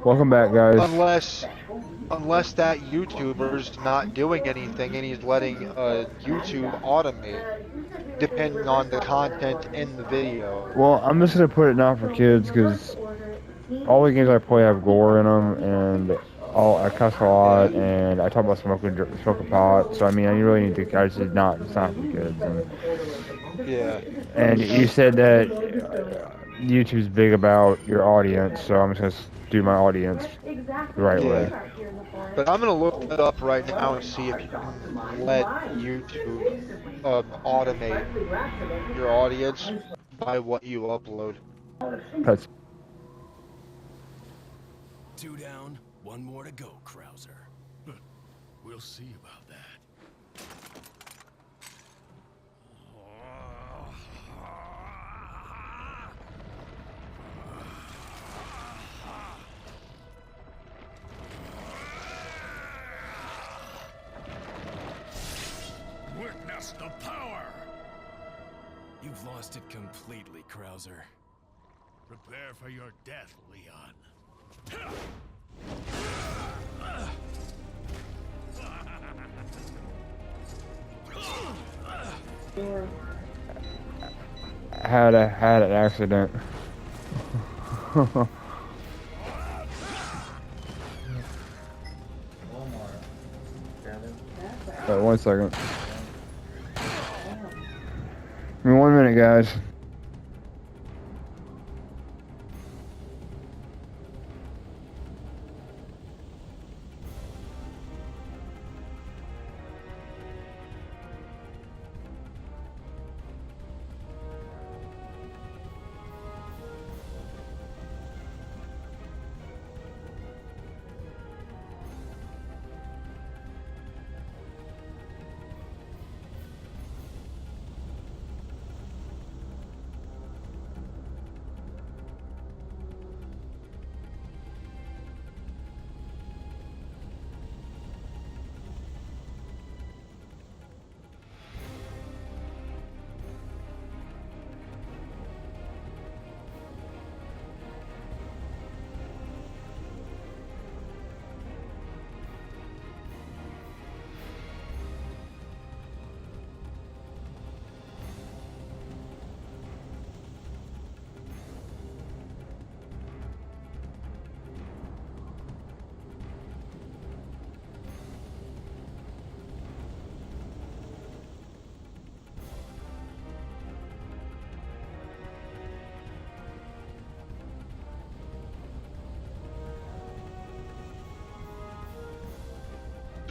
Welcome back, guys. Unless that YouTuber's not doing anything and he's letting YouTube automate, depending on the content in the video. Well, I'm just gonna put it not for kids because all the games I play have gore in them, and I cuss a lot, Yeah, and I talk about smoking pot. So I mean, I really need to. I just not. It's not for kids. yeah, And you said that YouTube's big about your audience, so I'm just gonna do my audience the right way. yeah. But I'm gonna look that up right now and see if you can let YouTube automate your audience by what you upload. Pets. Two down, one more to go, Krauser. We'll see about that. Witness the power! You've lost it completely, Krauser. Prepare for your death, Leon. Had an accident. Wait 1 second. Give me 1 minute, guys.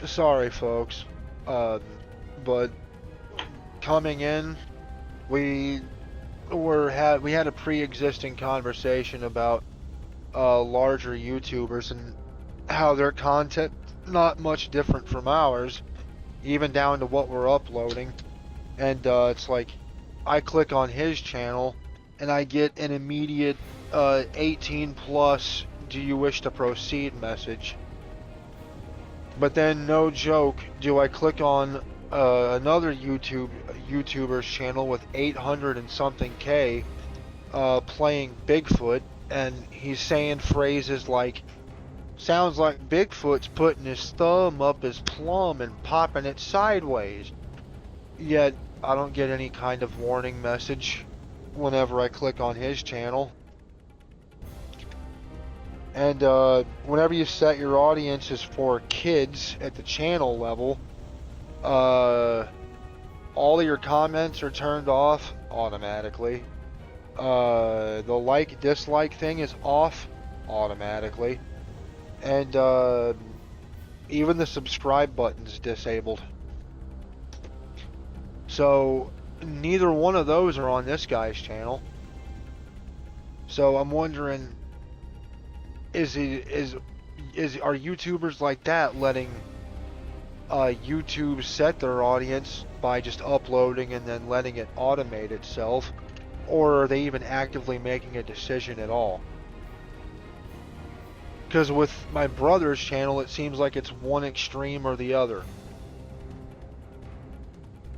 Sorry, folks, um, but coming in, we we had a pre-existing conversation about larger YouTubers and how their content not much different from ours, even down to what we're uploading. And it's like I click on his channel and I get an immediate 18 plus, do you wish to proceed message. But then, no joke, do I click on another YouTuber's channel with 800 and something K playing Bigfoot, and he's saying phrases like, sounds like Bigfoot's putting his thumb up his plum and popping it sideways. Yet, I don't get any kind of warning message whenever I click on his channel. And whenever you set your audiences for kids at the channel level, all of your comments are turned off automatically. The like dislike thing is off automatically. And even the subscribe button's disabled. So neither one of those are on this guy's channel. So I'm wondering, are YouTubers like that letting YouTube set their audience by just uploading and then letting it automate itself, or are they even actively making a decision at all? Because with my brother's channel, it seems like it's one extreme or the other.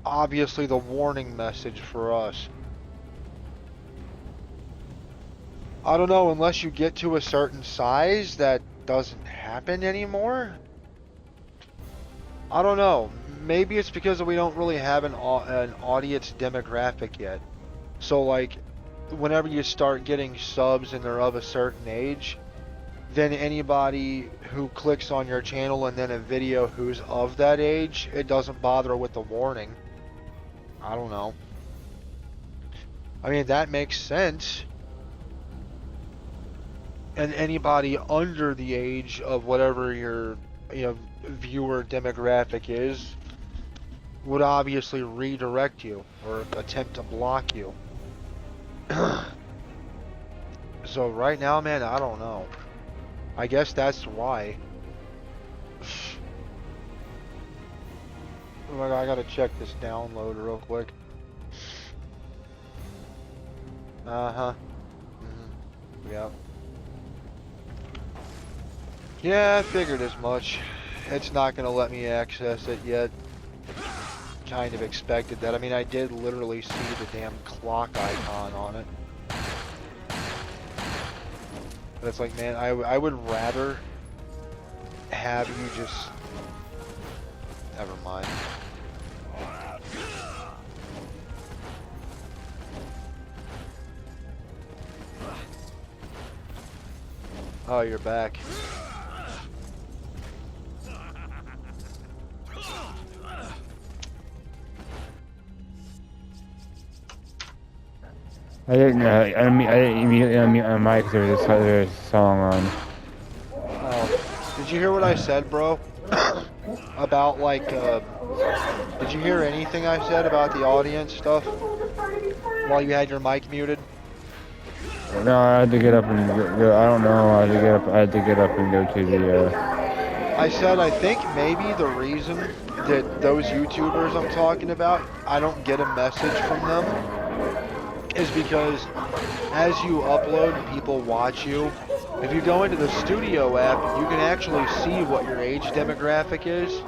Obviously, the warning message for us. I don't know, unless you get to a certain size, that doesn't happen anymore. I don't know. Maybe it's because we don't really have an audience demographic yet. So like, whenever you start getting subs and they're of a certain age, then anybody who clicks on your channel and then a video who's of that age, it doesn't bother with the warning. I don't know. I mean, that makes sense. And anybody under the age of whatever your viewer demographic is would obviously redirect you or attempt to block you. So right now, man, I don't know. I guess that's why. I gotta check this download real quick. Uh-huh. Yep. Yeah, I figured as much. It's not gonna let me access it yet. Kind of expected that. I mean, I did literally see the damn clock icon on it. But it's like, man, I would rather have you just... Never mind. Oh, you're back. I didn't immediately unmute my mic because there's a song on. Oh. Did you hear what I said, bro? About, like, did you hear anything I said about the audience stuff? While you had your mic muted? No, I had to get up and go. I don't know. I had to get up and go to the. I said I think maybe the reason that those YouTubers I'm talking about, I don't get a message from them, is because as you upload and people watch you, if you go into the studio app, you can actually see what your age demographic is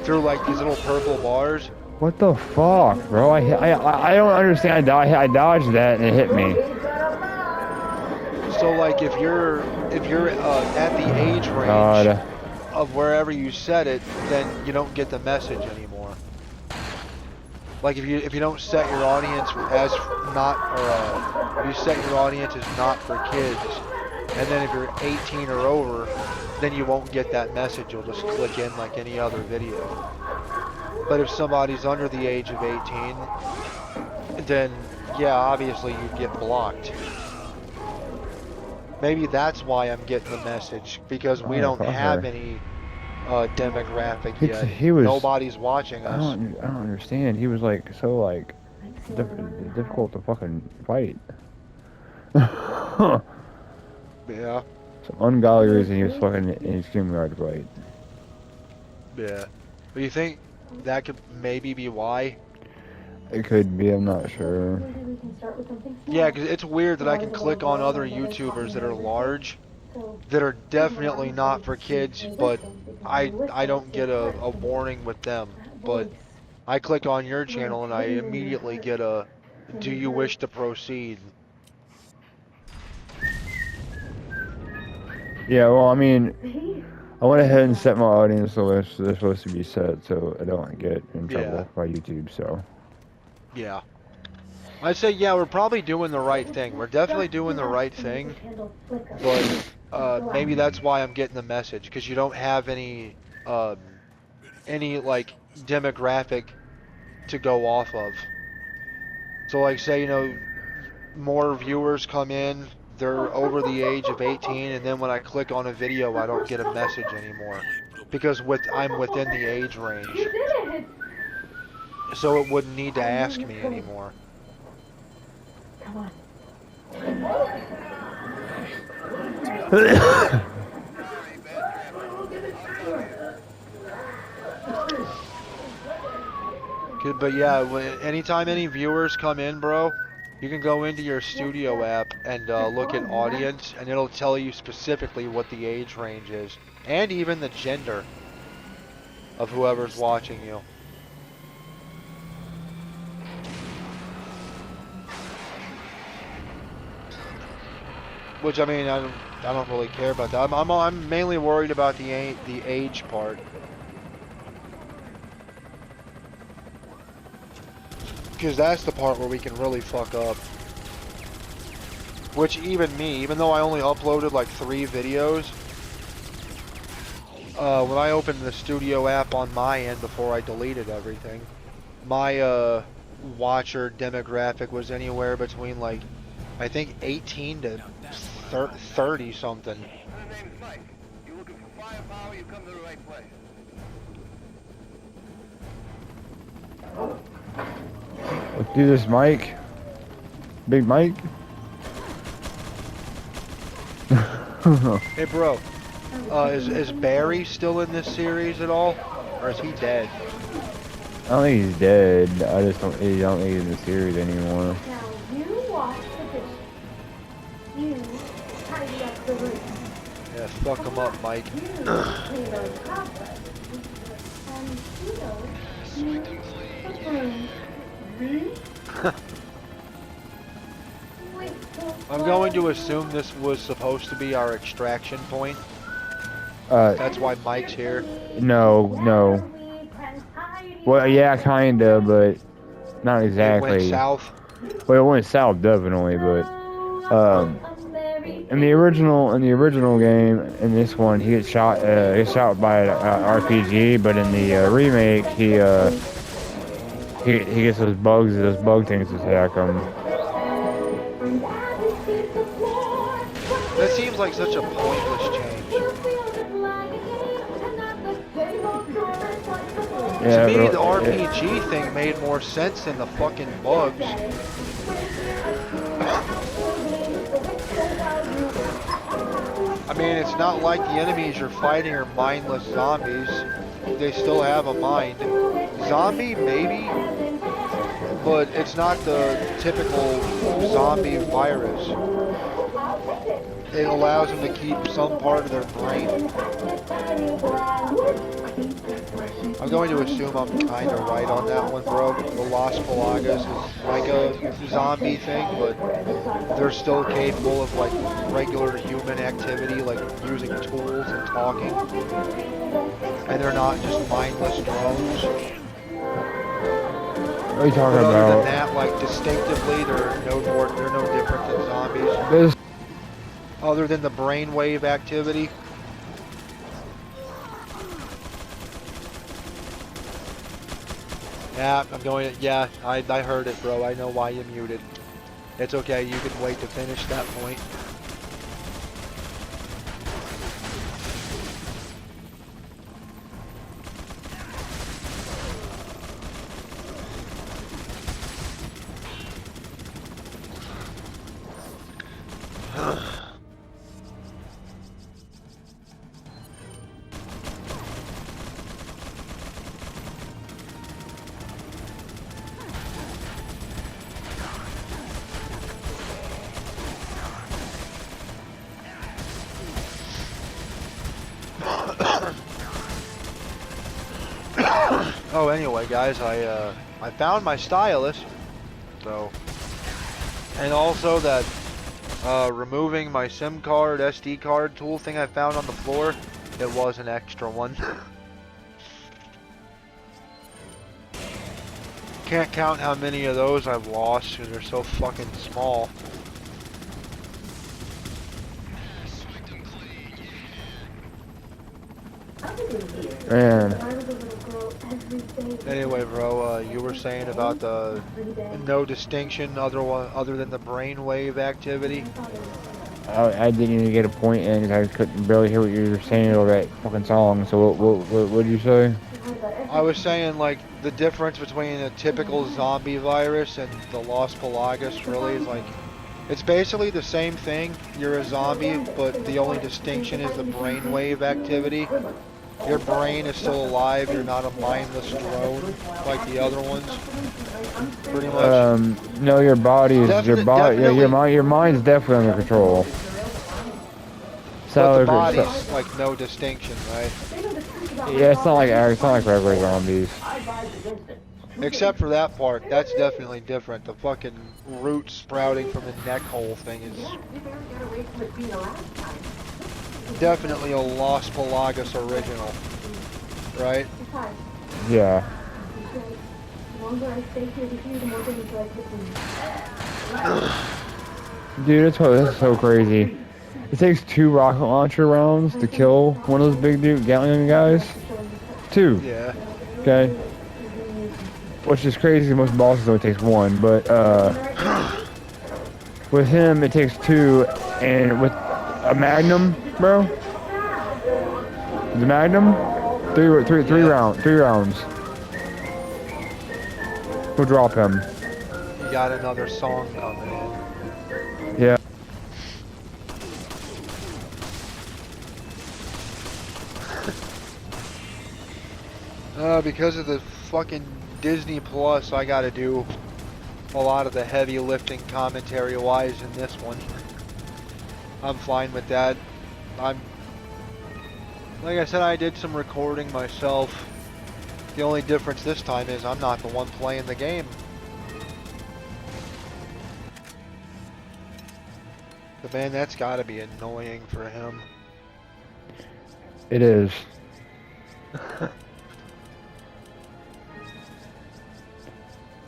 through like these little purple bars. What the fuck, bro? I don't understand. I dodged that and it hit me. So like if you're at the age range God. of wherever you set it, then you don't get the message anymore. Like if you don't set your audience as not, or if you set your audience as not for kids, and then if you're 18 or over, then you won't get that message. You'll just click in like any other video. But if somebody's under the age of 18, then yeah, obviously you get blocked. Maybe that's why I'm getting the message, because we don't have any demographic yet. Nobody's watching us. I don't understand. He was like so like difficult to fucking fight. Yeah. Some ungodly reason he was fucking extremely hard to fight. Yeah. But you think that could maybe be why? It could be, I'm not sure. Yeah, because it's weird that I can click on other YouTubers that are large, that are definitely not for kids, but I don't get a warning with them. But I click on your channel and I immediately get a, do you wish to proceed? Yeah, well, I mean, I went ahead and set my audience the way they're supposed to be set, so I don't get in trouble by YouTube, so. Yeah. I'd say, yeah, we're probably doing the right thing. We're definitely doing the right thing, but maybe that's why I'm getting the message, because you don't have any like demographic to go off of. So like say, more viewers come in, they're over the age of 18, and then when I click on a video, I don't get a message anymore, because I'm within the age range. So it wouldn't need to ask me anymore. Come on. Good, but yeah, anytime any viewers come in, bro, you can go into your studio app and look at audience, and it'll tell you specifically what the age range is, and even the gender of whoever's watching you. Which I mean, I don't really care about that. I'm mainly worried about the age part. Because that's the part where we can really fuck up. Which even me, even though I only uploaded like 3 videos, when I opened the studio app on my end before I deleted everything, my watcher demographic was anywhere between like, I think 18 to 30 something. My name's Mike. You looking for firepower, you come to the right place. Let's do this, Mike. Big Mike. Hey bro, is Barry still in this series at all? Or is he dead? I don't think he's dead. I don't think he's in the series anymore. Now you wash the dishes. You tidy up the room. Yeah, fuck him up, Mike. You clean those cobwebs. And you the broom. Wait, I'm going to assume this was supposed to be our extraction point. Uh, That's why Mike's here. no. Well, yeah, kinda, but not It exactly. went south. Well, it went south definitely, but in the original game, in this one, he gets shot. He's shot by an RPG, but in the remake, he gets those bug things to attack him. That seems like such a pointless change. Yeah, To me, but the RPG thing made more sense than the fucking bugs. I mean, it's not like the enemies you're fighting are mindless zombies. They still have a mind. Zombie, maybe, but it's not the typical zombie virus. It allows them to keep some part of their brain. I'm going to assume I'm kind of right on that one, bro. The Las Pelagas is like a zombie thing, but they're still capable of like regular human activity, like using tools and talking. And they're not just mindless drones. what are you talking But other than about? that, like distinctively, they're no different than zombies. This Other than the brainwave activity. Yeah, I'm going to, yeah, I heard it, bro. I know why you muted. It's okay, you can wait to finish that point. Oh, anyway, guys, I found my stylus, so, and also that removing my SIM card, SD card tool thing I found on the floor, it was an extra one. Can't count how many of those I've lost because they're so fucking small. man. Anyway, bro, you were saying about the no distinction other than the brainwave activity. I didn't even get a point in. I couldn't barely hear what you were saying over that fucking song. So what did you say? I was saying, like, the difference between a typical zombie virus and the Las Pelagas really is like, it's basically the same thing. You're a zombie, but the only distinction is the brainwave activity. Your brain is still alive. You're not a mindless drone like the other ones. Pretty much. No, your body is your body. Yeah, Definitely. your mind's definitely under control. But the So, body's like no distinction, right? yeah, it's not like regular zombies. Except for that part, that's definitely different. The fucking root sprouting from the neck hole thing is definitely a Los Pelagas original, right? Yeah. The longer I stay here with you, the more things like this. Dude, that's so crazy. It takes 2 rocket launcher rounds to kill one of those big dude Gatling guys. 2. Yeah. Okay. Which is crazy. Most bosses only takes 1, but with him it takes 2, and with a Magnum, bro. The Magnum, 3 rounds. We'll drop him. You got another song coming in. Yeah. Because of the fucking Disney Plus, I gotta do a lot of the heavy lifting commentary wise in this one. I'm fine with that. Like I said, I did some recording myself. The only difference this time is I'm not the one playing the game. But man, that's gotta be annoying for him. It is.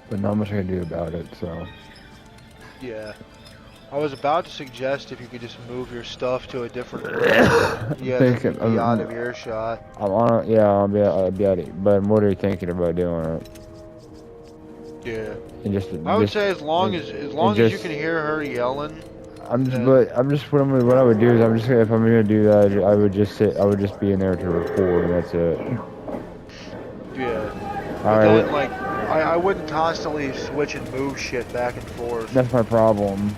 But not much I can do about it, so. Yeah. I was about to suggest if you could just move your stuff to a different yeah, Thinking, be out of earshot. I'm on it, yeah, I'll be out of it. But what are you thinking about doing it? Yeah. And just, I would just- say as long as you just- can hear her yelling. what I would do is if I'm gonna do that, I would just be in there to record, and that's it. Yeah. But Alright, then, like, I wouldn't constantly switch and move shit back and forth. that's my problem.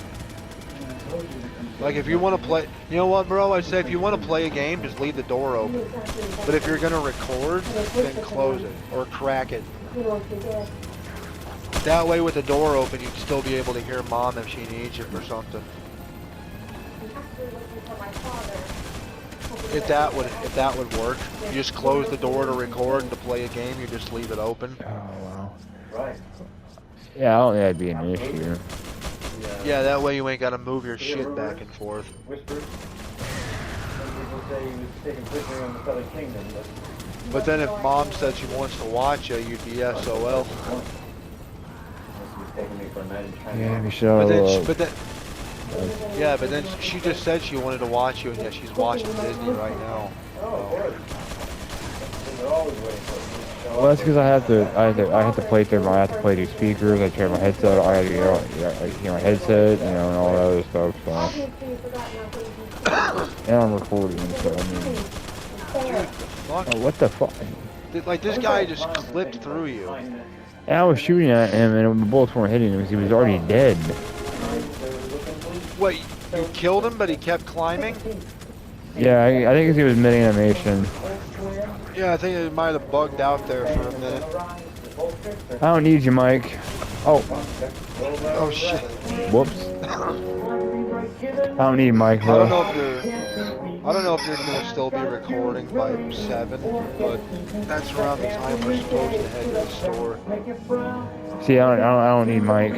Like, if you want to play, you know what, bro? I'd say if you want to play a game, just leave the door open. But if you're gonna record, then close it or crack it. That way, with the door open, you'd still be able to hear Mom if she needs you for something. If that would work, you just close the door to record and to play a game. You just leave it open. Oh wow. Yeah, I don't think that'd be an issue. Yeah, that way you ain't gotta move your shit back and forth. But then if Mom said she wants to watch you, you'd be SOL. Yeah, we should. But then she just said she wanted to watch you, and yet she's watching Disney right now. Well, that's because I have to play through these speakers. I turn my headset. I have to my headset, and all that other stuff. So, and I'm recording. So I mean, Fuck. oh, what the fuck? Like, this guy just clipped through you. And I was shooting at him, and the bullets weren't hitting him because he was already dead. Wait, you killed him, but he kept climbing? Yeah, I think he was mid-animation. Yeah, I think it might have bugged out there for a minute. I don't need you, Mike. Oh, Oh shit. whoops. I don't need Mike, I bro. don't know if you're gonna still be recording by 7, but that's around the time we're supposed to head to the store. See, I don't need Mike.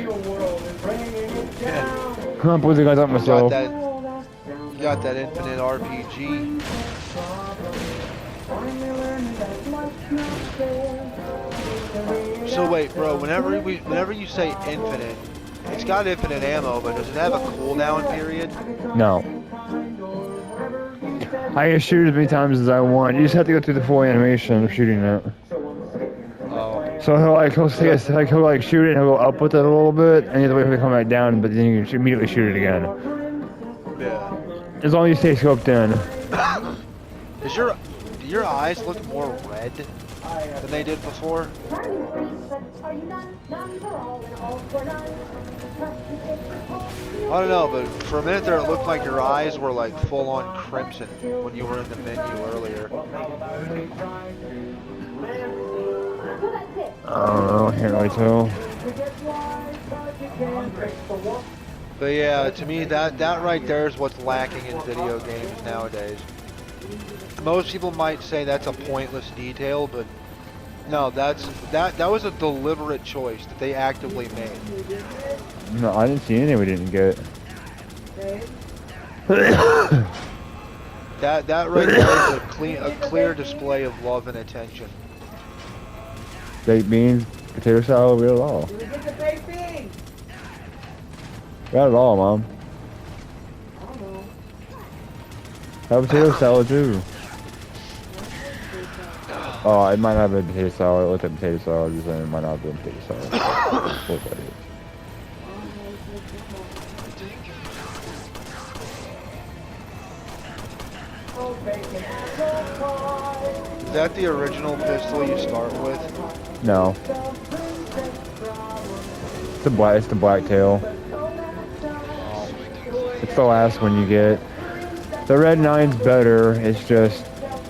Yeah. I'm putting the guys up myself. You got that infinite RPG. So wait, bro, whenever you say infinite, it's got infinite ammo, but does it have a cooldown period? No. I can shoot as many times as I want. You just have to go through the full animation of shooting it. Oh. So he'll shoot it and he'll go up with it a little bit, and you have to wait for it to come back down, but then you can immediately shoot it again. Yeah. As long as you stay scoped in. Do your eyes look more red than they did before? I don't know, but for a minute there it looked like your eyes were like full on crimson when you were in the menu earlier. I don't know, can't really tell. But yeah, to me that right there is what's lacking in video games nowadays. Most people might say that's a pointless detail, but No, that was a deliberate choice that they actively made. No, I didn't see any we didn't get. That right there is a clear display of love and attention. Baked beans, potato salad, we got it all. Did we get the baked beans? Got it all, Mom. I don't know. Have potato salad too. Oh, it might not have been potato salad. I looked at potato salad, just saying it might not have been potato salad. Look at it. Is that the original pistol you start with? No. It's the black tail. It's the last one you get. The red 9's better. It's just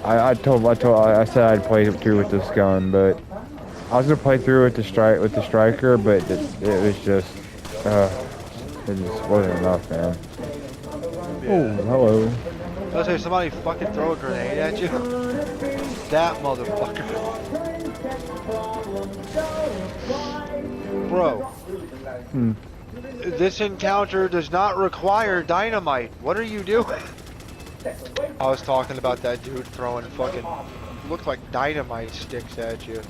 I said I'd play through with this gun, but I was gonna play through with the striker, but it was just it just wasn't enough, man. Oh, hello. Let's say somebody fucking throw a grenade at you. That motherfucker. Bro. This encounter does not require dynamite. What are you doing? I was talking about that dude throwing fucking looked like dynamite sticks at you.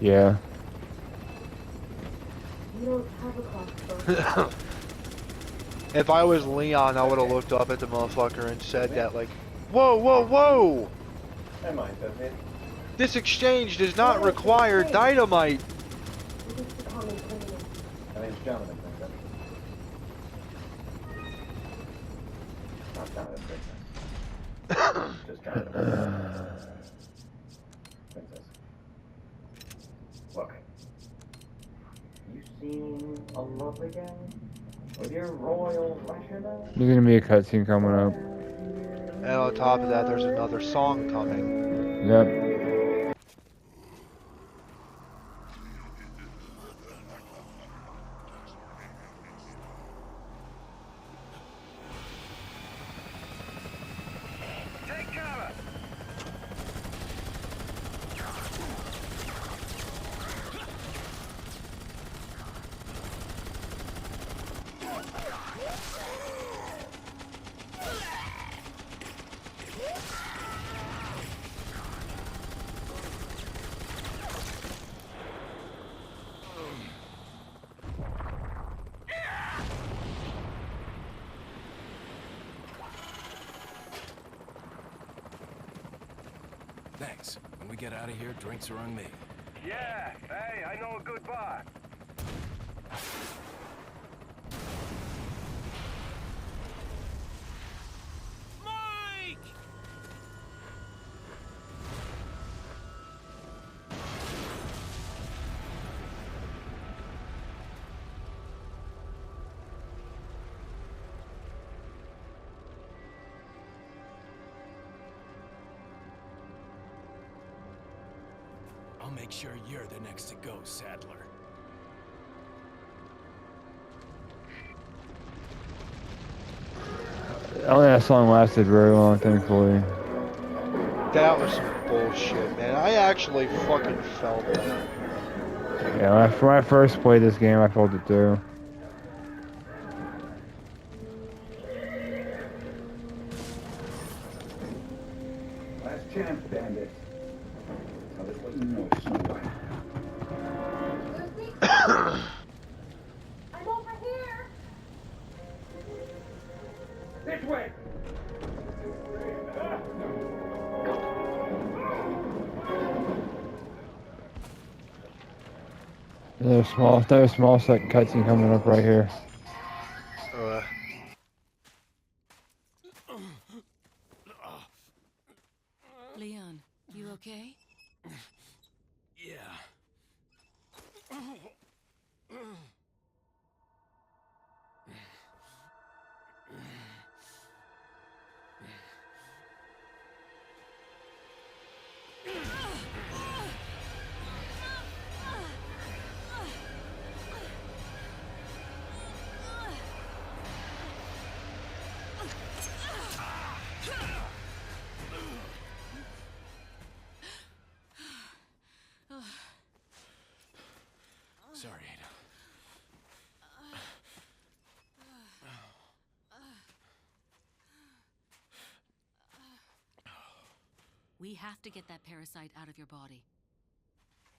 Yeah. If I was Leon, I would have looked up at the motherfucker and said that, like, whoa, whoa, whoa! This exchange does not require dynamite. Look, you seen a love again? With your royal fresher though? There's gonna be a cutscene coming up. And on top of that, there's another song coming. Yep. Take cover! Thanks. When we get out of here, drinks are on me. Yeah, hey, I know a good bar. Mike! I'll make sure you're the next to go, Sadler. I don't think that song lasted very long, thankfully. That was some bullshit, man. I actually fucking felt that. Yeah, when I first played this game, I felt it too. Last chance, bandit. I'll just let you know somewhere. I'm over here. This way! There's a small second cutscene coming up right here. Leon, you okay? Yeah. We have to get that parasite out of your body.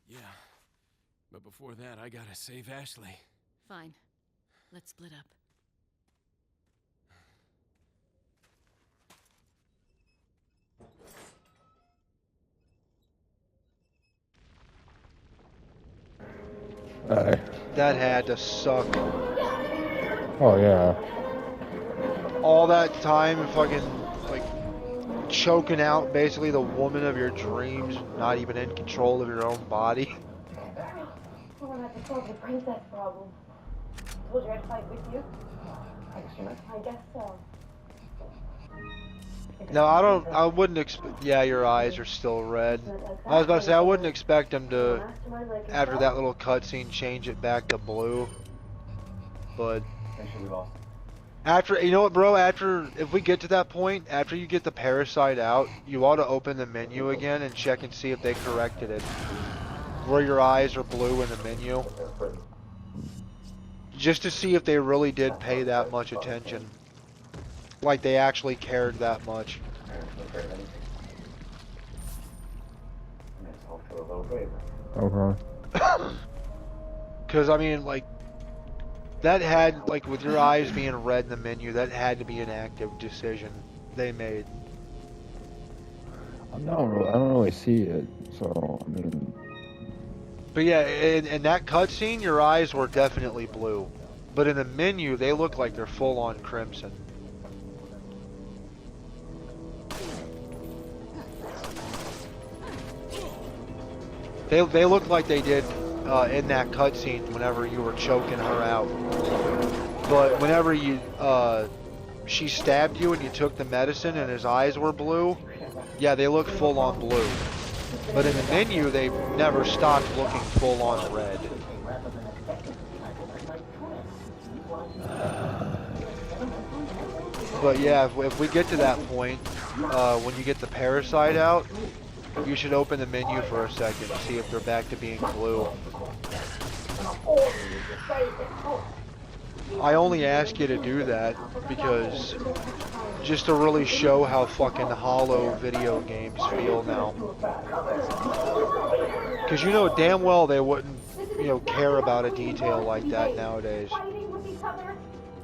Yeah. But before that, I gotta save Ashley. Fine. Let's split up. That had to suck. Oh yeah. All that time fucking like choking out basically the woman of your dreams, not even in control of your own body. Someone had to solve the princess problem. Told you I'd fight with you. I guess so. No, I wouldn't expect. Yeah, your eyes are still red. I was about to say I wouldn't expect him to, after that little cutscene, change it back to blue. But after, you know what, bro? After, if we get to that point, after you get the parasite out, you ought to open the menu again and check and see if they corrected it, where your eyes are blue in the menu, just to see if they really did pay that much attention. Like they actually cared that much. Okay. Because, I mean, like, that had, like, with your eyes being red in the menu, that had to be an active decision they made. I don't really see it, so, I mean... But yeah, in that cutscene, your eyes were definitely blue. But in the menu, they look like they're full-on crimson. They look like they did in that cutscene whenever you were choking her out. But whenever you she stabbed you and you took the medicine and his eyes were blue, yeah, they look full on blue. But in the menu, they never stopped looking full on red. But yeah, if we get to that point, when you get the parasite out, you should open the menu for a second and see if they're back to being blue. I only ask you to do that because just to really show how fucking hollow video games feel now. Because you know damn well they wouldn't, care about a detail like that nowadays.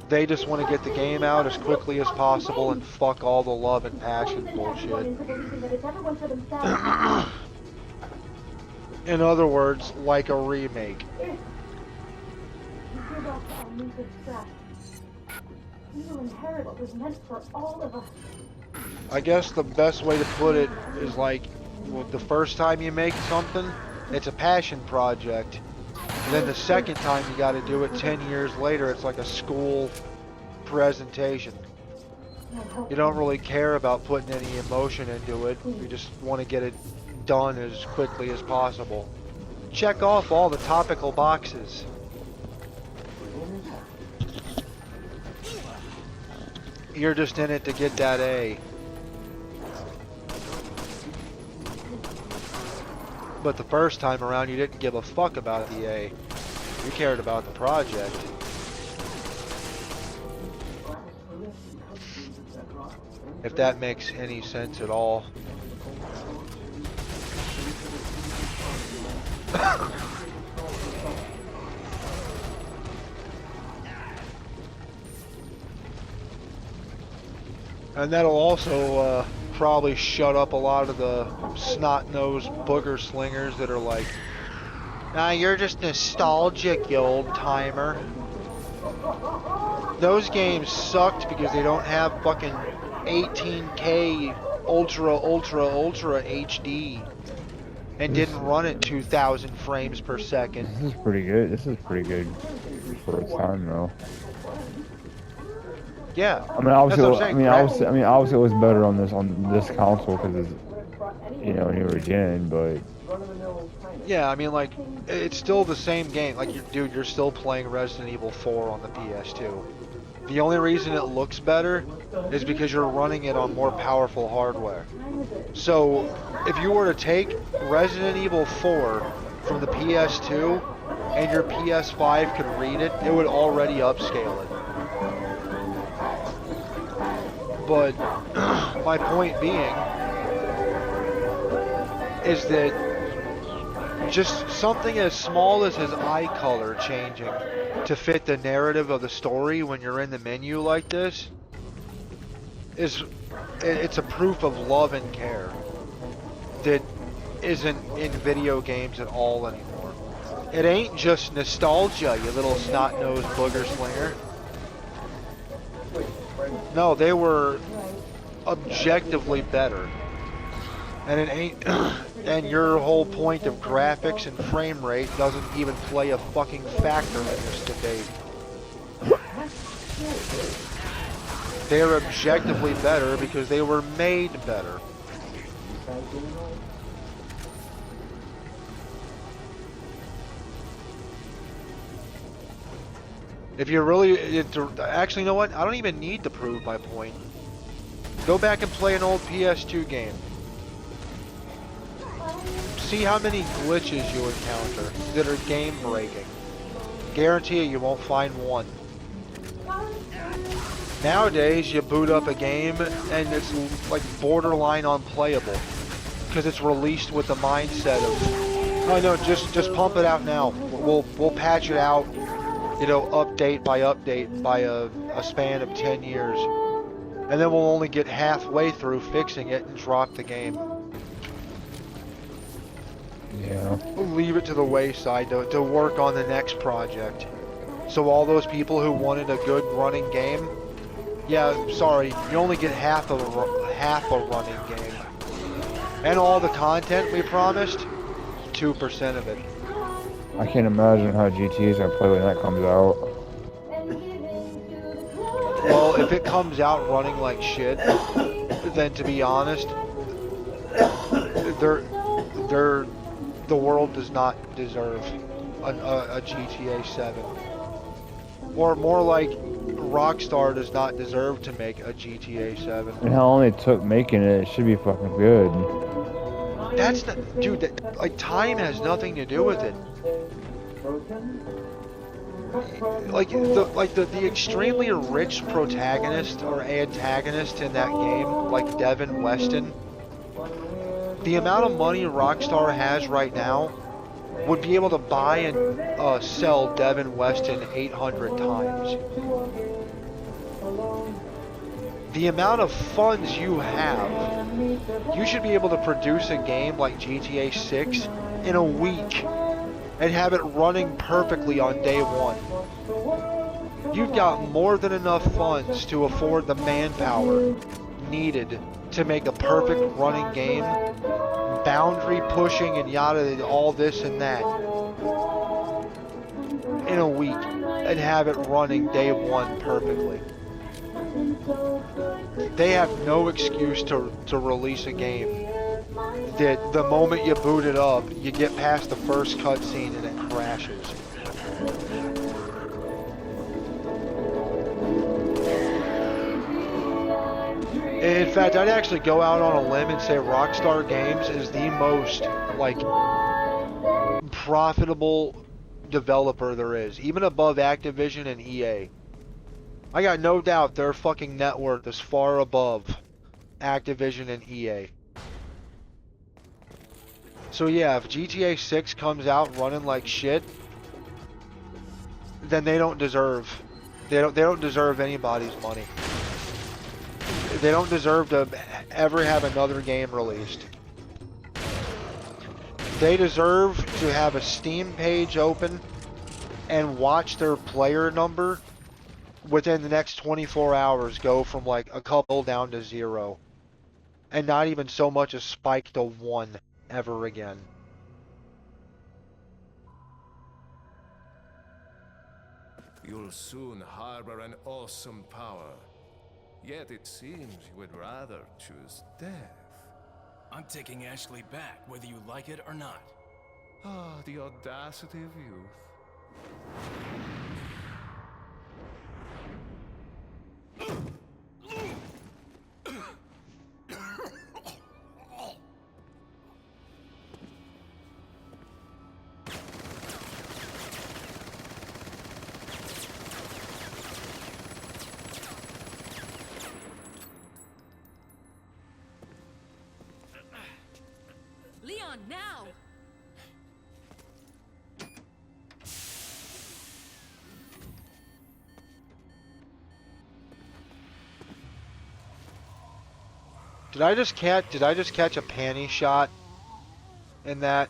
They just want to get the game out as quickly as possible and fuck all the love and passion bullshit. In other words, like a remake. I guess the best way to put it is like, the first time you make something, it's a passion project. And then the second time you got to do it 10 years later, it's like a school presentation. You don't really care about putting any emotion into it. You just want to get it done as quickly as possible. Check off all the topical boxes. You're just in it to get that A. But the first time around, you didn't give a fuck about the A. You cared about the project. If that makes any sense at all. And that'll also probably shut up a lot of the snot-nosed booger slingers that are like, nah, you're just nostalgic, you old-timer. Those games sucked because they don't have fucking 18K ultra HD and didn't run at 2,000 frames per second. This is pretty good. This is pretty good for its time, though. Yeah. I mean, obviously, obviously, it was better on this console because it's, newer gen, but. Yeah, I mean, like, it's still the same game. Like, dude, you're still playing Resident Evil 4 on the PS2. The only reason it looks better is because you're running it on more powerful hardware. So, if you were to take Resident Evil 4 from the PS2 and your PS5 could read it, it would already upscale it. But my point being, is that just something as small as his eye color changing to fit the narrative of the story when you're in the menu like this it's a proof of love and care that isn't in video games at all anymore. It ain't just nostalgia, you little snot-nosed booger slinger. No, they were objectively better. And it ain't and your whole point of graphics and frame rate doesn't even play a fucking factor in this debate. They're objectively better because they were made better. If you really, actually, you know what? I don't even need to prove my point. Go back and play an old PS2 game. See how many glitches you encounter that are game breaking. Guarantee you won't find one. Nowadays, you boot up a game and it's like borderline unplayable because it's released with the mindset of, oh no, just pump it out now. We'll patch it out, you know, update by a span of 10 years, and then we'll only get halfway through fixing it and drop the game. Yeah. Leave it to the wayside to work on the next project. So all those people who wanted a good running game, yeah, sorry, you only get half a running game. And all the content we promised, 2% of it. I can't imagine how GTA's gonna play when that comes out. Well, if it comes out running like shit, then to be honest, the world does not deserve a GTA 7. Or more like, Rockstar does not deserve to make a GTA 7. And how long it took making it, it should be fucking good. That's not, dude, like, time has nothing to do with it. Like the extremely rich protagonist or antagonist in that game, like Devin Weston, the amount of money Rockstar has right now would be able to buy and sell Devin Weston 800 times. The amount of funds you have, you should be able to produce a game like GTA 6 in a week and have it running perfectly on day one. You've got more than enough funds to afford the manpower needed to make a perfect running game, boundary pushing and yada, all this and that, in a week, and have it running day one perfectly. They have no excuse to release a game that the moment you boot it up, you get past the first cutscene and it crashes. In fact, I'd actually go out on a limb and say Rockstar Games is the most, like, profitable developer there is, even above Activision and EA. I got no doubt their fucking net worth is far above Activision and EA. So yeah, if GTA 6 comes out running like shit, then they don't deserve anybody's money. They don't deserve to ever have another game released. They deserve to have a Steam page open and watch their player number within the next 24 hours go from like a couple down to 0. And not even so much as spike to 1 ever again. You'll soon harbor an awesome power. Yet it seems you would rather choose death. I'm taking Ashley back, whether you like it or not. Ah, the audacity of youth. Leon! Leon, now! Did I just catch a panty shot in that?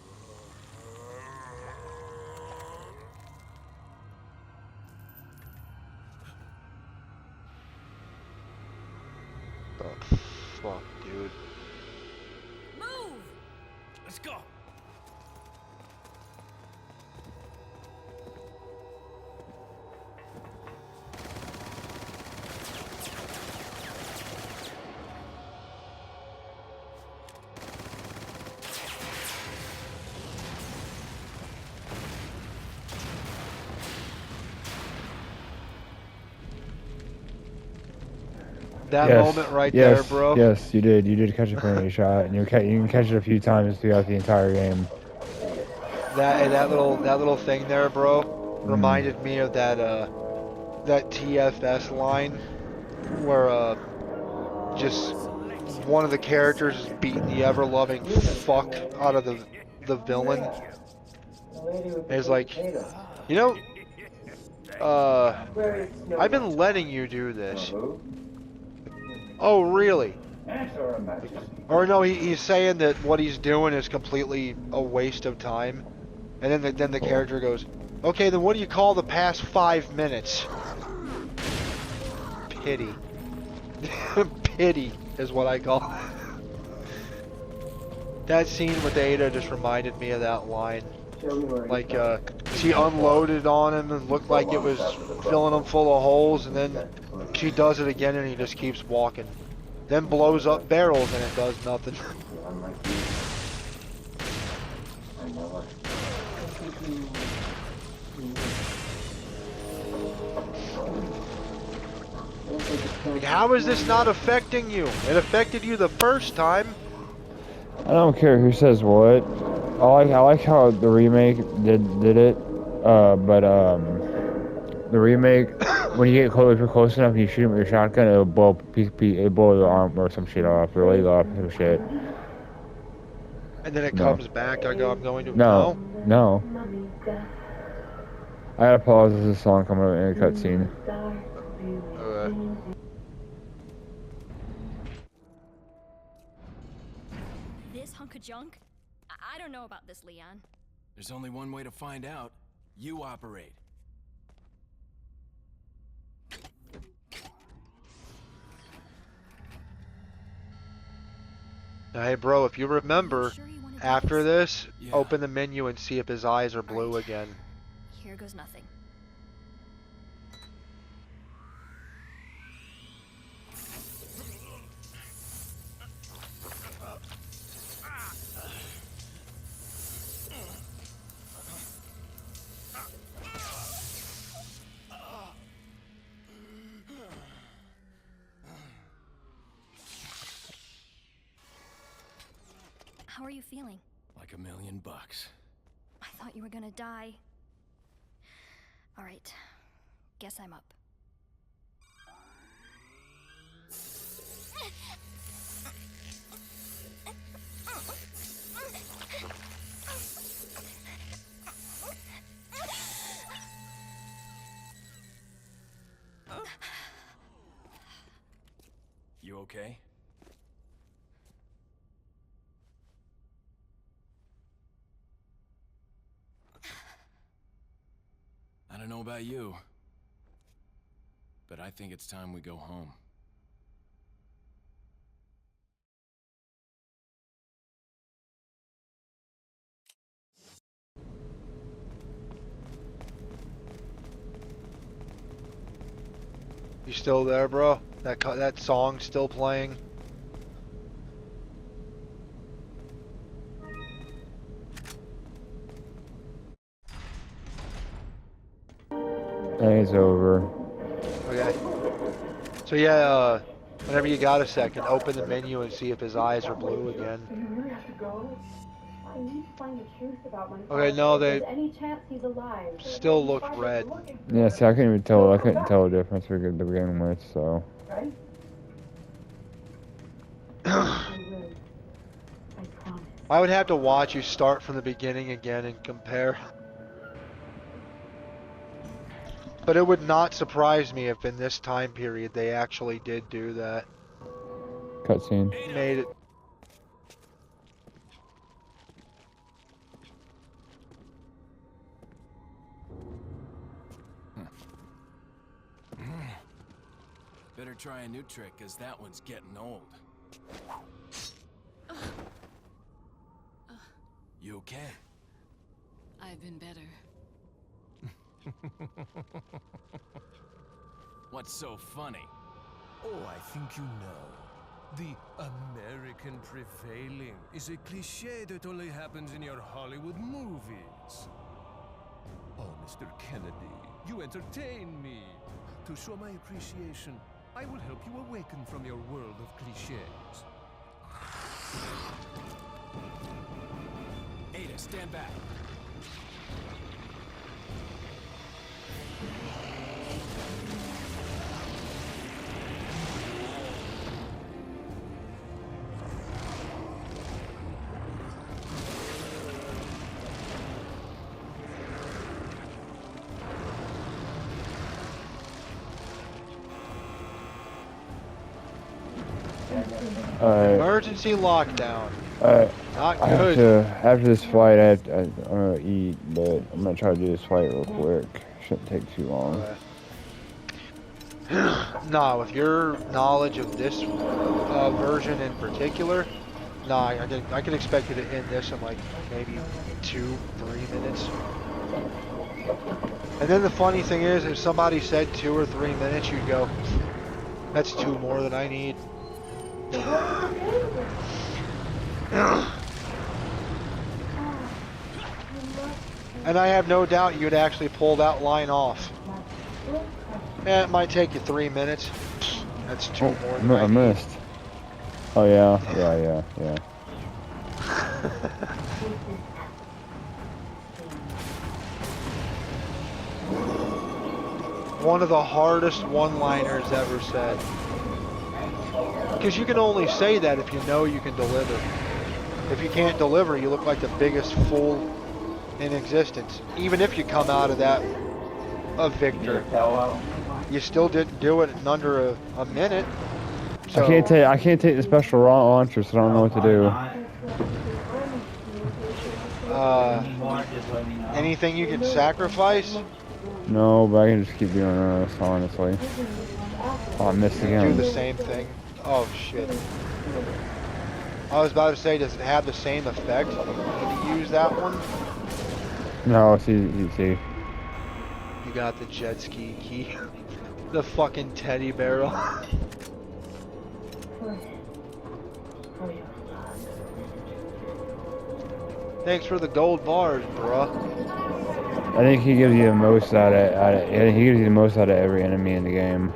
The fuck, dude. Move! Let's go. That Yes, moment right yes, there, bro. Yes, you did. You did catch a penalty shot, and you can catch it a few times throughout the entire game. That little thing there, bro, reminded me of that TFS line where just one of the characters is beating the ever-loving fuck out of the villain. And it's like, you know, I've been letting you do this. Oh, really? Or no, he's saying that what he's doing is completely a waste of time. And then the character goes, okay, then what do you call the past 5 minutes? Pity. Pity is what I call it. That scene with Ada just reminded me of that line. Like, she unloaded on him and looked like it was filling him full of holes, and then she does it again and he just keeps walking. Then blows up barrels and it does nothing. Like, how is this not affecting you? It affected you the first time. I don't care who says what. I like how the remake did it, but the remake, when you get close, if you're close enough and you shoot him with your shotgun, it'll blow the arm or some shit off, or leg off, some shit. And then it comes back. I'm going to no. I gotta pause. There's a song coming up in a cutscene. This hunk of junk? I don't know about this, Leon. There's only one way to find out. You operate. Now, hey, bro, if you remember, after this, open the menu and see if his eyes are blue again. Here goes nothing. How are you feeling? Like $1,000,000. I thought you were gonna die. All right, guess I'm up. You okay? I don't know about you, but I think it's time we go home. You still there, bro? That song's still playing? I think it's over. Okay. So yeah, whenever you got a second, open the menu and see if his eyes are blue again. Do you really have to go? I need to find the truth about my Okay, no, they any chance he's alive. still look red. Yeah, see, I couldn't tell the difference to begin with, so. Right? I will. I promise. I would have to watch you start from the beginning again and compare. But it would not surprise me if in this time period they actually did do that. Cutscene. Made it. Better try a new trick, cause that one's getting old. You okay? I've been better. What's so funny? Oh, I think you know. The American prevailing is a cliché that only happens in your Hollywood movies. Oh, Mr. Kennedy, you entertain me. To show my appreciation, I will help you awaken from your world of clichés. Ada, stand back. Emergency lockdown. Not I have good. to, after this flight, I'm gonna eat, but I'm gonna try to do this flight real quick. Shouldn't take too long. Nah, with your knowledge of this version in particular, nah, I can expect you to end this in like maybe 2-3 minutes. And then the funny thing is, if somebody said 2 or 3 minutes, you'd go, that's 2 more than I need. And I have no doubt you'd actually pull that line off. Yeah, it might take you 3 minutes. That's 2 more than I I need. missed. Oh yeah. One of the hardest one-liners ever said. Because you can only say that if you know you can deliver. If you can't deliver, you look like the biggest fool in existence. Even if you come out of that a victor. You still didn't do it in under a minute. So, I can't take the special launcher, so I don't know what to do. Anything you can sacrifice? No, but I can just keep doing this, honestly. Oh, I missed again. Do the same thing. Oh shit. I was about to say, does it have the same effect? Do you need to use that one? No, it's easy. You got the jet ski key. The fucking teddy barrel. Thanks for the gold bars, bruh. I think he gives you the most out of he gives you the most out of every enemy in the game.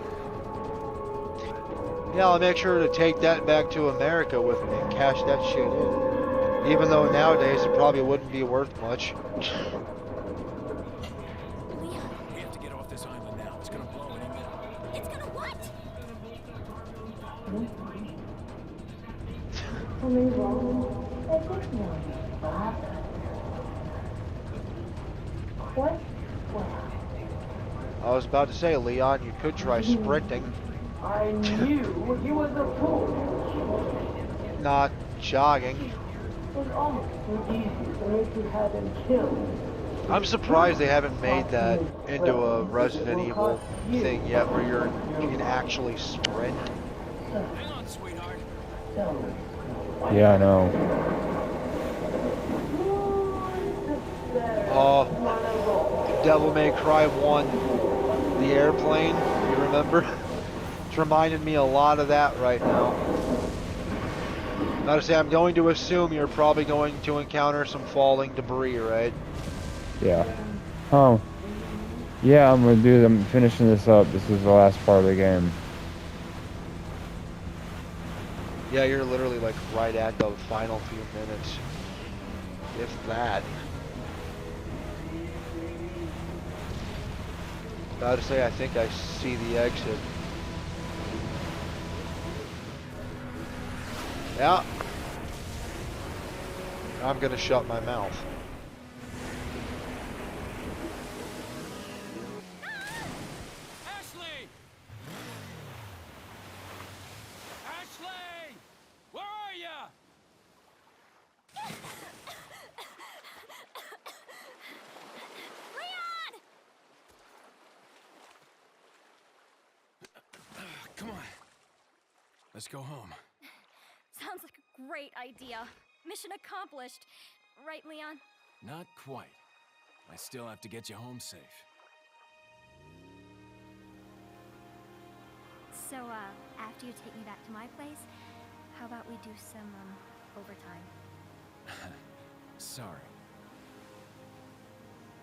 Yeah, I'll make sure to take that back to America with me and cash that shit in. Even though nowadays it probably wouldn't be worth much. We have to get off this island now. It's gonna blow any minute. It's gonna what? Something wrong? Of course not. What? I was about to say, Leon, you could try sprinting. I knew he was a fool. Not jogging. It was almost too easy to make you have him killed. I'm surprised they haven't made that into a Resident Evil thing yet, where you can actually sprint. Hang on, sweetheart. Yeah, I know. Devil May Cry 1, the airplane, you remember? It's reminded me a lot of that right now. Now to say, I'm going to assume you're probably going to encounter some falling debris, right? Yeah. Oh. Yeah, I'm finishing this up. This is the last part of the game. Yeah, you're literally like right at the final few minutes. If that. About to say, I think I see the exit. Yeah. I'm gonna shut my mouth. Ashley! Ashley! Where are ya? Leon! Come on. Let's go home. Sounds like a great idea. Mission accomplished. Right, Leon? Not quite. I still have to get you home safe. So, after you take me back to my place, how about we do some, overtime? Sorry.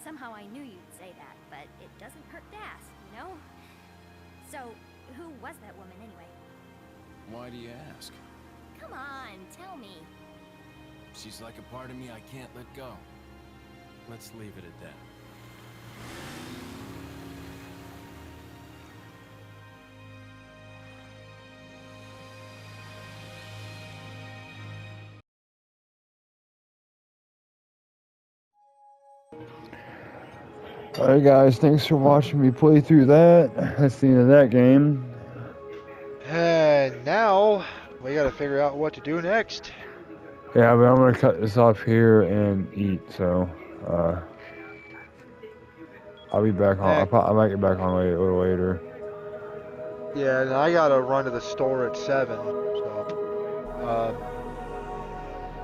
Somehow I knew you'd say that, but it doesn't hurt to ask, you know? So, who was that woman anyway? Why do you ask? Come on, tell me. She's like a part of me I can't let go. Let's leave it at that. Alright guys, thanks for watching me play through that. That's the end of that game. And now we gotta figure out what to do next. Yeah, but I'm gonna cut this off here and eat, so I'll be back on. I might get back on a little later. Yeah, and I gotta run to the store at 7. So,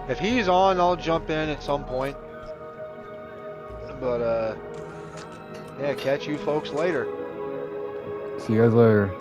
if he's on, I'll jump in at some point. But yeah, catch you folks later. See you guys later.